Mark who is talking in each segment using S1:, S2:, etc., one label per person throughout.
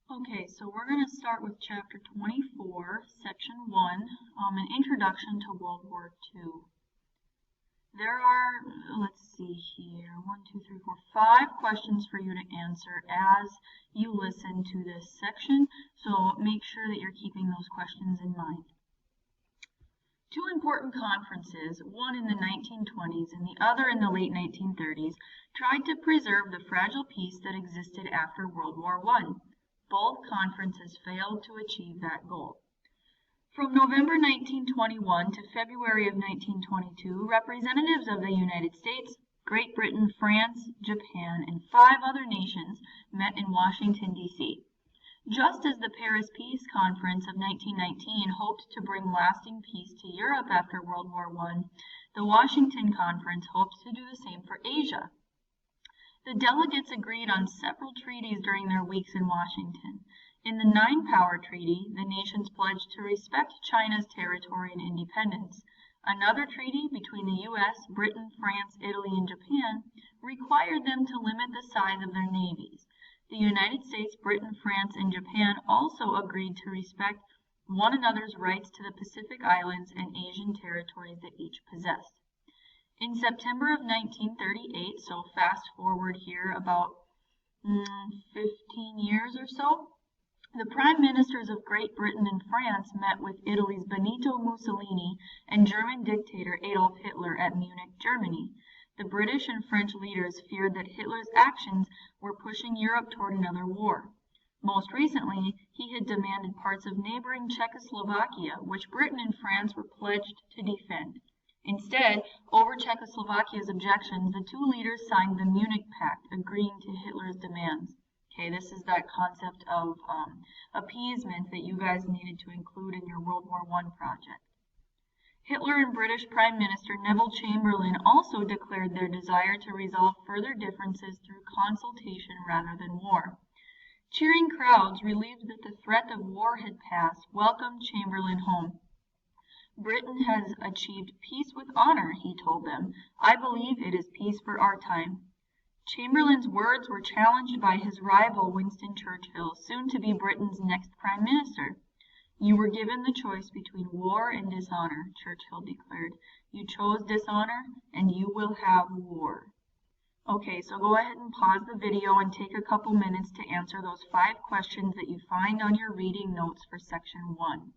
S1: Okay, so we're going to start with Chapter 24, Section 1, an Introduction to World War II. There are, let's see here, 5 questions for you to answer as you listen to this section, so make sure that you're keeping those questions in mind. Two important conferences, one in the 1920s and the other in the late 1930s, tried to preserve the fragile peace that existed after World War I. Both conferences failed to achieve that goal. From November 1921 to February of 1922, representatives of the United States, Great Britain, France, Japan, and 5 other nations met in Washington, D.C. Just as the Paris Peace Conference of 1919 hoped to bring lasting peace to Europe after World War I, the Washington Conference hoped to do the same for Asia. The delegates agreed on several treaties during their weeks in Washington. In the Nine-Power Treaty, the nations pledged to respect China's territory and independence. Another treaty between the U.S., Britain, France, Italy, and Japan required them to limit the size of their navies. The United States, Britain, France, and Japan also agreed to respect one another's rights to the Pacific Islands and Asian territories that each possessed. In September of 1938, so fast forward here about 15 years or so, the prime ministers of Great Britain and France met with Italy's Benito Mussolini and German dictator Adolf Hitler at Munich, Germany. The British and French leaders feared that Hitler's actions were pushing Europe toward another war. Most recently, he had demanded parts of neighboring Czechoslovakia, which Britain and France were pledged to defend. Instead, over Czechoslovakia's objections, the two leaders signed the Munich Pact, agreeing to Hitler's demands. Okay, this is that concept of appeasement that you guys needed to include in your World War I project. Hitler and British Prime Minister Neville Chamberlain also declared their desire to resolve further differences through consultation rather than war. Cheering crowds, relieved that the threat of war had passed, welcomed Chamberlain home. Britain has achieved peace with honor, he told them. I believe it is peace for our time. Chamberlain's words were challenged by his rival Winston Churchill, soon to be Britain's next prime minister. You were given the choice between war and dishonor, Churchill declared. You chose dishonor, and you will have war. Okay, so go ahead and pause the video and take a couple minutes to answer those 5 questions that you find on your reading notes for Section 1.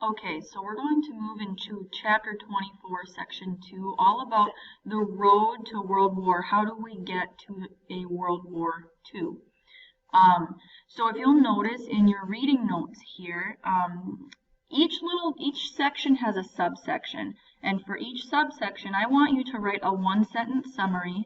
S1: Okay, so we're going to move into Chapter 24, Section 2, all about the road to World War. How do we get to a World War II? So if you'll notice in your reading notes here, each section has a subsection. And for each subsection, I want you to write a 1-sentence summary.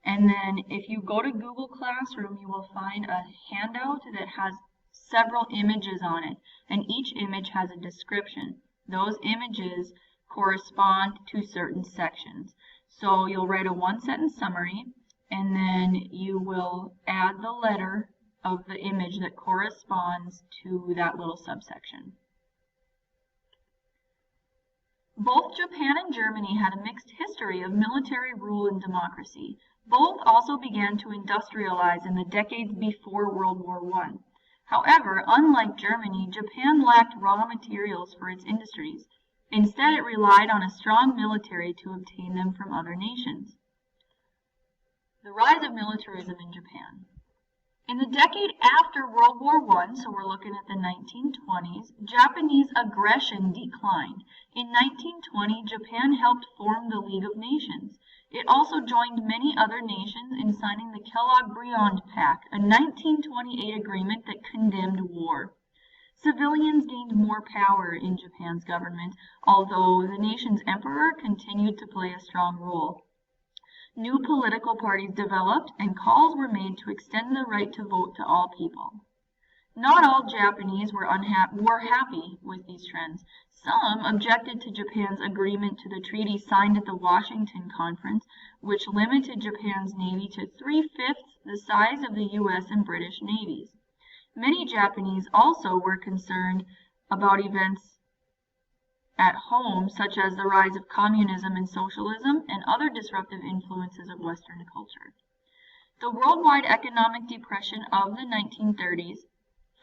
S1: And then if you go to Google Classroom, you will find a handout that has several images on it, and each image has a description. Those images correspond to certain sections. So you'll write a 1-sentence summary, and then you will add the letter of the image that corresponds to that little subsection. Both Japan and Germany had a mixed history of military rule and democracy. Both also began to industrialize in the decades before World War I. However, unlike Germany, Japan lacked raw materials for its industries. Instead, it relied on a strong military to obtain them from other nations. The rise of militarism in Japan. In the decade after World War I, so we're looking at the 1920s, Japanese aggression declined. In 1920, Japan helped form the League of Nations. It also joined many other nations in signing the Kellogg-Briand Pact, a 1928 agreement that condemned war. Civilians gained more power in Japan's government, although the nation's emperor continued to play a strong role. New political parties developed, and calls were made to extend the right to vote to all people. Not all Japanese were happy with these trends. Some objected to Japan's agreement to the treaty signed at the Washington Conference, which limited Japan's navy to 3/5 the size of the U.S. and British navies. Many Japanese also were concerned about events at home, such as the rise of communism and socialism and other disruptive influences of Western culture. The worldwide economic depression of the 1930s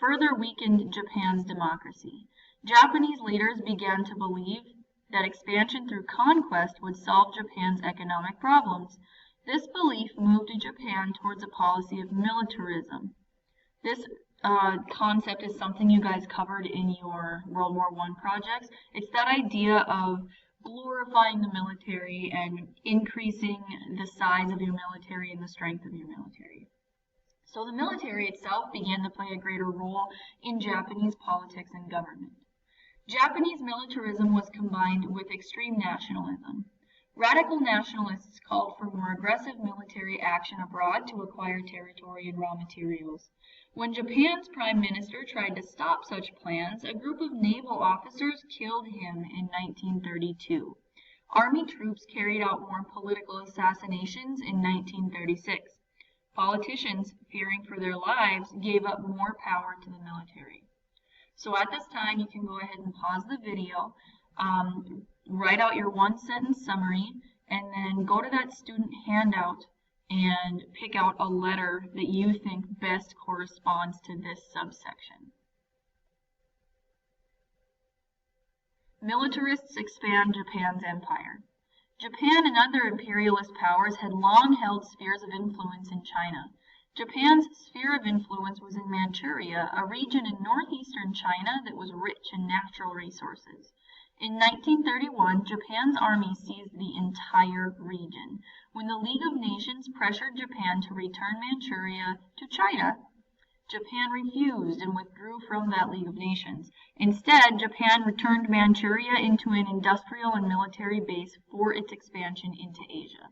S1: further weakened Japan's democracy. Japanese leaders began to believe that expansion through conquest would solve Japan's economic problems. This belief moved Japan towards a policy of militarism. This concept is something you guys covered in your World War I projects. It's that idea of glorifying the military and increasing the size of your military and the strength of your military. So the military itself began to play a greater role in Japanese politics and government. Japanese militarism was combined with extreme nationalism. Radical nationalists called for more aggressive military action abroad to acquire territory and raw materials. When Japan's prime minister tried to stop such plans, a group of naval officers killed him in 1932. Army troops carried out more political assassinations in 1936. Politicians, fearing for their lives, gave up more power to the military. So at this time, you can go ahead and pause the video, write out your one-sentence summary, and then go to that student handout and pick out a letter that you think best corresponds to this subsection. Militarists expand Japan's empire. Japan and other imperialist powers had long held spheres of influence in China. Japan's sphere of influence was in Manchuria, a region in northeastern China that was rich in natural resources. In 1931, Japan's army seized the entire region. When the League of Nations pressured Japan to return Manchuria to China, Japan refused and withdrew from that League of Nations. Instead, Japan returned Manchuria into an industrial and military base for its expansion into Asia.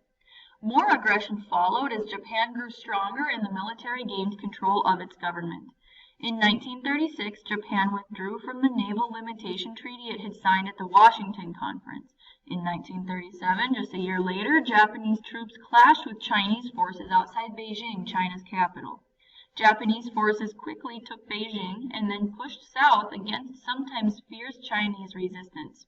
S1: More aggression followed as Japan grew stronger and the military gained control of its government. In 1936, Japan withdrew from the Naval Limitation Treaty it had signed at the Washington Conference. In 1937, just a year later, Japanese troops clashed with Chinese forces outside Beijing, China's capital. Japanese forces quickly took Beijing and then pushed south against sometimes fierce Chinese resistance.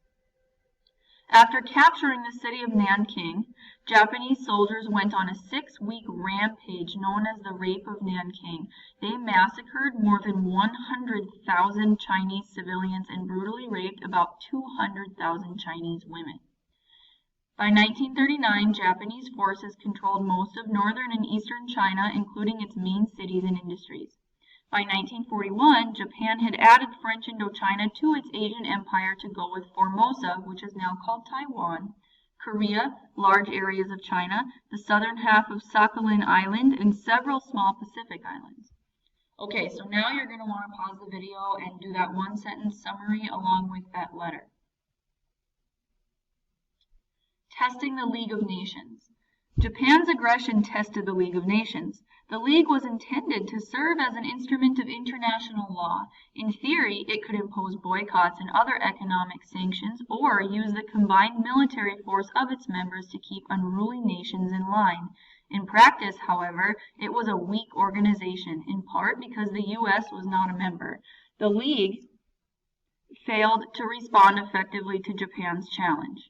S1: After capturing the city of Nanking, Japanese soldiers went on a 6-week rampage known as the Rape of Nanking. They massacred more than 100,000 Chinese civilians and brutally raped about 200,000 Chinese women. By 1939, Japanese forces controlled most of northern and eastern China, including its main cities and industries. By 1941, Japan had added French Indochina to its Asian empire to go with Formosa, which is now called Taiwan, Korea, large areas of China, the southern half of Sakhalin Island, and several small Pacific islands. Okay, so now you're going to want to pause the video and do that one-sentence summary along with that letter. Testing the League of Nations. Japan's aggression tested the League of Nations. The League was intended to serve as an instrument of international law. In theory, it could impose boycotts and other economic sanctions, or use the combined military force of its members to keep unruly nations in line. In practice, however, it was a weak organization, in part because the U.S. was not a member. The League failed to respond effectively to Japan's challenge.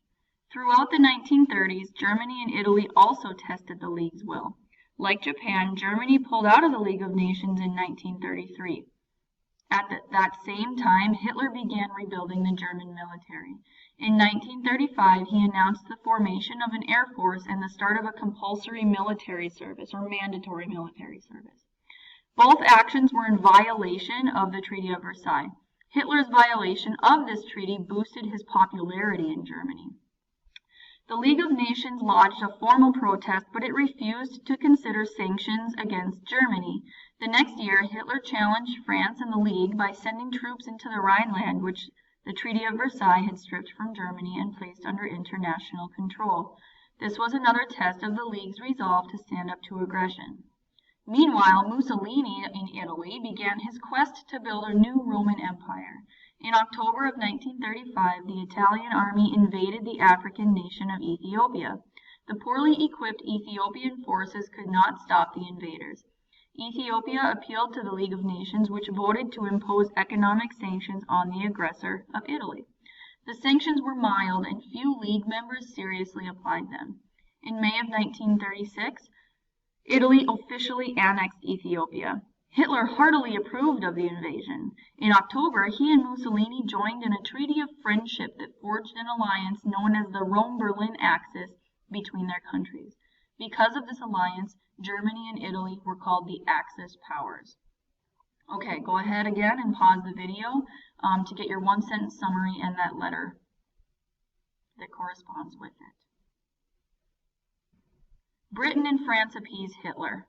S1: Throughout the 1930s, Germany and Italy also tested the League's will. Like Japan, Germany pulled out of the League of Nations in 1933. At that same time, Hitler began rebuilding the German military. In 1935, he announced the formation of an air force and the start of a compulsory military service, or mandatory military service. Both actions were in violation of the Treaty of Versailles. Hitler's violation of this treaty boosted his popularity in Germany. The League of Nations lodged a formal protest, but it refused to consider sanctions against Germany. The next year, Hitler challenged France and the League by sending troops into the Rhineland, which the Treaty of Versailles had stripped from Germany and placed under international control. This was another test of the League's resolve to stand up to aggression. Meanwhile, Mussolini in Italy began his quest to build a new Roman Empire. In October of 1935, the Italian army invaded the African nation of Ethiopia. The poorly equipped Ethiopian forces could not stop the invaders. Ethiopia appealed to the League of Nations, which voted to impose economic sanctions on the aggressor of Italy. The sanctions were mild, and few League members seriously applied them. In May of 1936, Italy officially annexed Ethiopia. Hitler heartily approved of the invasion. In October, he and Mussolini joined in a treaty of friendship that forged an alliance known as the Rome-Berlin Axis between their countries. Because of this alliance, Germany and Italy were called the Axis powers. Okay, go ahead again and pause the video to get your one-sentence summary and that letter that corresponds with it. Britain and France appease Hitler.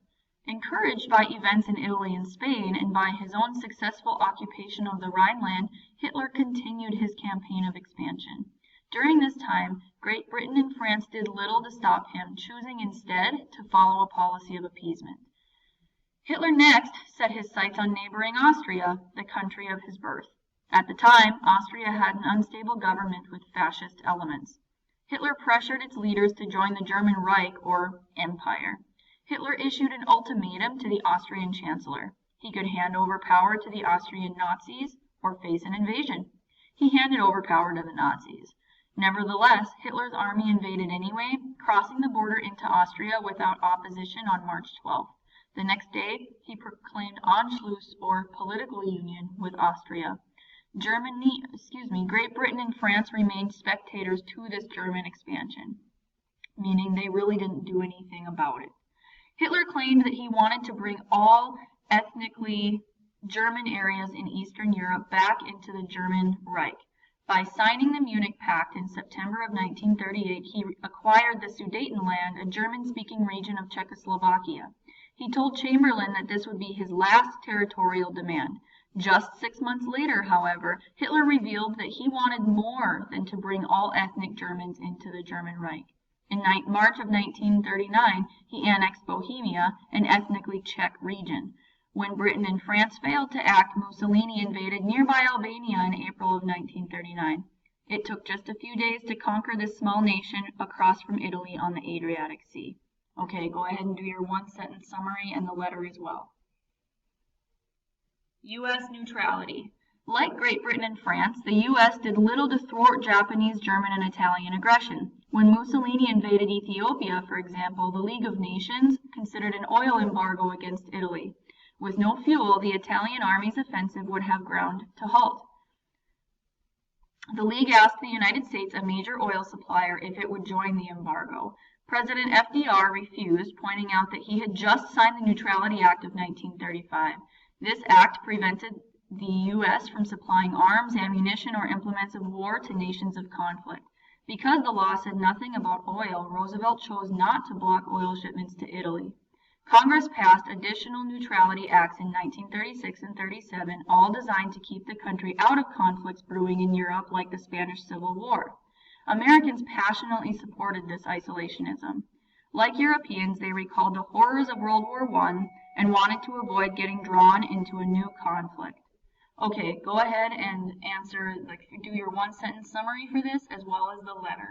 S1: Encouraged by events in Italy and Spain and by his own successful occupation of the Rhineland, Hitler continued his campaign of expansion. During this time, Great Britain and France did little to stop him, choosing instead to follow a policy of appeasement. Hitler next set his sights on neighboring Austria, the country of his birth. At the time, Austria had an unstable government with fascist elements. Hitler pressured its leaders to join the German Reich, or Empire. Hitler issued an ultimatum to the Austrian Chancellor. He could hand over power to the Austrian Nazis or face an invasion. He handed over power to the Nazis. Nevertheless, Hitler's army invaded anyway, crossing the border into Austria without opposition on March 12th. The next day, he proclaimed Anschluss, or political union, with Austria. Great Britain and France remained spectators to this German expansion, meaning they really didn't do anything about it. Hitler claimed that he wanted to bring all ethnically German areas in Eastern Europe back into the German Reich. By signing the Munich Pact in September of 1938, he acquired the Sudetenland, a German-speaking region of Czechoslovakia. He told Chamberlain that this would be his last territorial demand. Just 6 months later, however, Hitler revealed that he wanted more than to bring all ethnic Germans into the German Reich. In March of 1939, he annexed Bohemia, an ethnically Czech region. When Britain and France failed to act, Mussolini invaded nearby Albania in April of 1939. It took just a few days to conquer this small nation across from Italy on the Adriatic Sea. Okay, go ahead and do your one-sentence summary and the letter as well. U.S. neutrality. Like Great Britain and France, the U.S. did little to thwart Japanese, German, and Italian aggression. When Mussolini invaded Ethiopia, for example, the League of Nations considered an oil embargo against Italy. With no fuel, the Italian army's offensive would have ground to halt. The League asked the United States, a major oil supplier, if it would join the embargo. President FDR refused, pointing out that he had just signed the Neutrality Act of 1935. This act prevented the U.S. from supplying arms, ammunition, or implements of war to nations of conflict. Because the law said nothing about oil, Roosevelt chose not to block oil shipments to Italy. Congress passed additional neutrality acts in 1936 and 37, all designed to keep the country out of conflicts brewing in Europe like the Spanish Civil War. Americans passionately supported this isolationism. Like Europeans, they recalled the horrors of World War I and wanted to avoid getting drawn into a new conflict. Okay, go ahead and do your one-sentence summary for this as well as the letter.